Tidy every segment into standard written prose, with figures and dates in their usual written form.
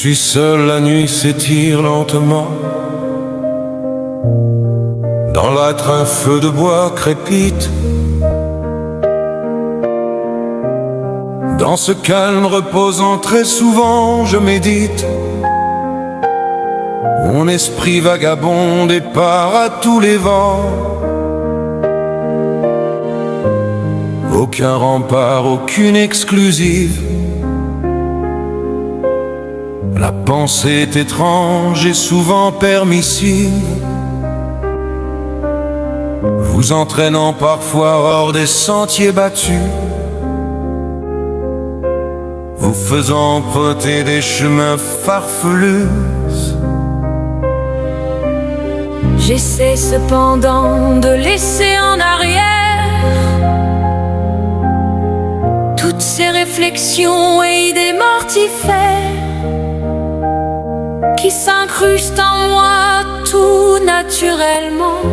suis seul, la nuit s'étire lentement. Dans l'âtre un feu de bois crépite. Dans ce calme reposant très souvent je médite. Mon esprit vagabonde et part à tous les vents. Aucun rempart, aucune exclusive. La pensée est étrange et souvent permissive, vous entraînant parfois hors des sentiers battus, vous faisant emprunter des chemins farfelus. J'essaie cependant de laisser en arrière toutes ces réflexions et idées mortifères qui s'incrustent en moi tout naturellement,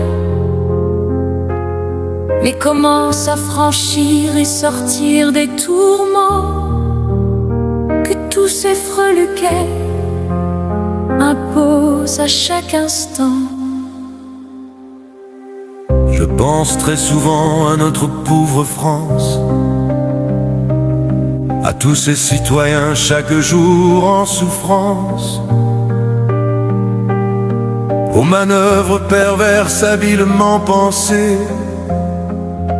mais comment s'affranchir et sortir des tourments que tous ces freluquets imposent à chaque instant. Je pense très souvent à notre pauvre France, à tous ces citoyens chaque jour en souffrance, aux manœuvres perverses habilement pensées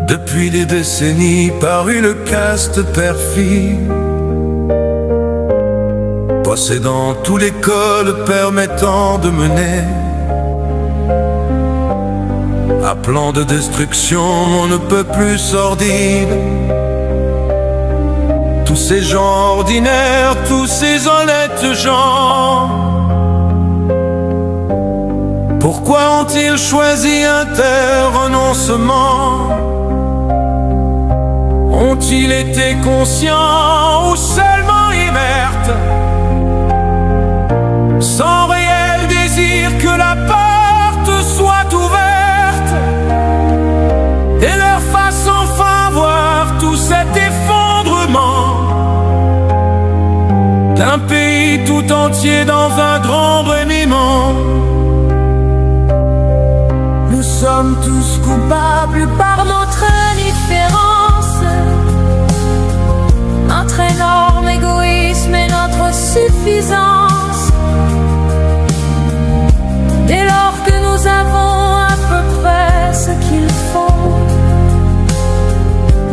depuis des décennies par une caste perfide, possédant tous les codes permettant de mener à plan de destruction on ne peut plus sordide. Tous ces gens ordinaires, tous ces honnêtes gens, pourquoi ont-ils choisi un tel renoncement? Ont-ils été conscients ou seulement inertes, sans réel désir que la porte soit ouverte et leur fasse enfin voir tout cet effondrement d'un pays tout entier dans un grand remaniement? Nous sommes tous coupables par notre indifférence, notre énorme égoïsme et notre suffisance. Dès lors que nous avons à peu près ce qu'il faut,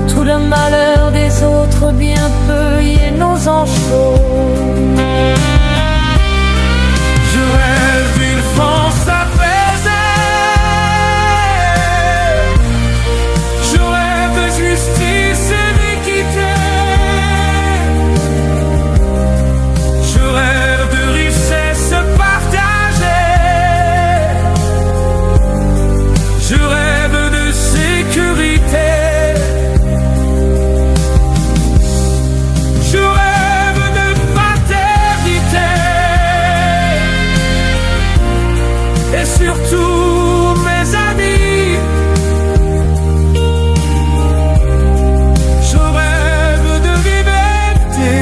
tout le malheur des autres bien peu y est nos enchants. Je rêve d'une France apaisée, je rêve de justice et d'équité, je rêve de richesse partagée, je rêve de sécurité, je rêve de fraternité et surtout mes amis, je rêve de liberté.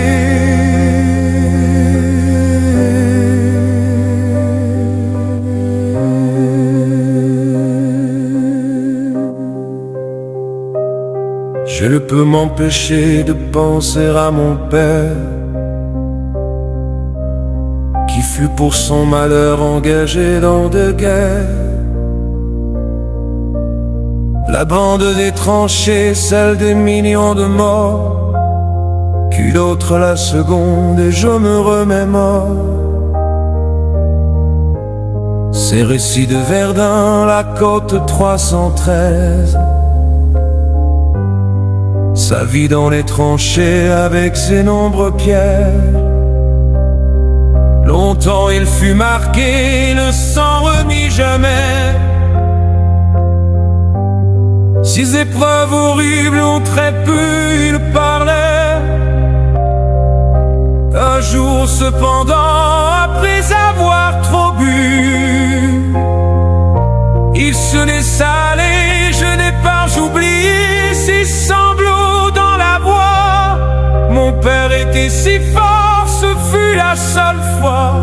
Je ne peux m'empêcher de penser à mon père, qui fut pour son malheur engagé dans de guerres. La bande des tranchées, celle des millions de morts, qu'une autre la seconde et je me remémore ces récits de Verdun, la côte 313, sa vie dans les tranchées avec ses nombreuses pierres. Longtemps il fut marqué, ne s'en remit jamais. Ces épreuves horribles ont très peu il parlait. Un jour cependant, après avoir trop bu, il se laissa aller, je n'ai pas oublié ses sanglots dans la voix. Mon père était si fort, ce fut fut la seule fois.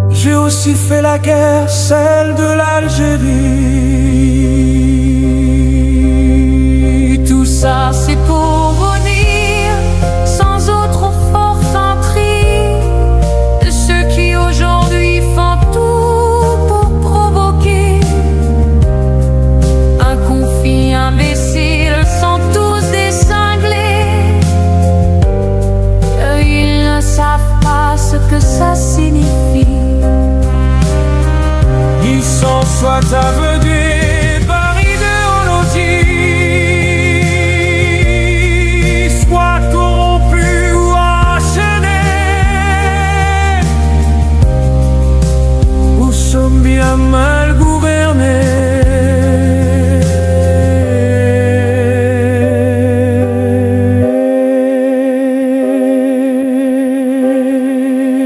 J'ai aussi fait la guerre, celle de l'Algérie. Tout ça c'est pour vous dire, sans autre forfanterie, de ceux qui aujourd'hui font tout pour provoquer un conflit imbécile, sont tous des cinglés, qu'ils ne savent pas ce que ça signifie. Ils sont soit aveuglés par idéologie, soit corrompus ou enchaînés, ou sont bien mal gouvernés.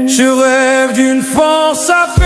Je rêve d'une France apaisée.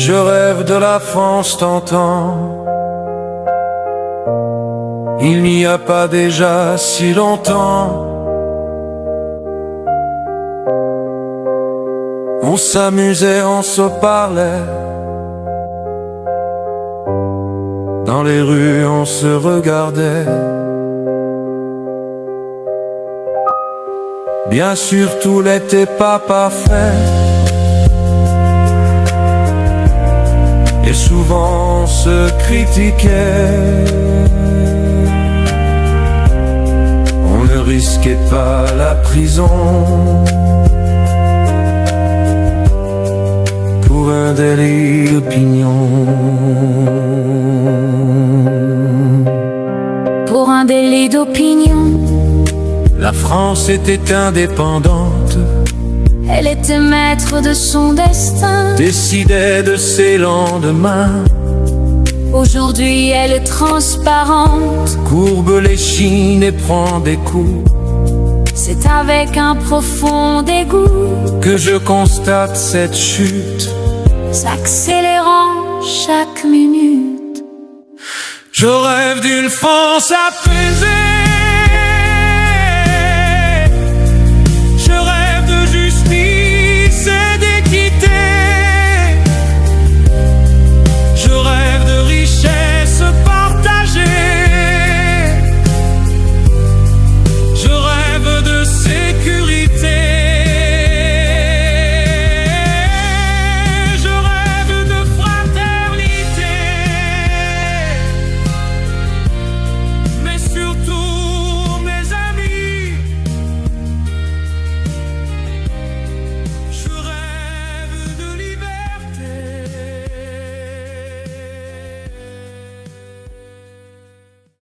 Je rêve de la France d'antan. Il n'y a pas déjà si longtemps, on s'amusait, on se parlait. Dans les rues on se regardait. Bien sûr tout n'était pas parfait, et souvent on se critiquait. On ne risquait pas la prison pour un délit d'opinion. Pour un délit d'opinion. La France était indépendante, elle était maître de son destin, décidait de ses lendemains. Aujourd'hui elle est transparente, courbe l'échine et prend des coups. C'est avec un profond dégoût que je constate cette chute, s'accélérant chaque minute. Je rêve d'une France apaisée.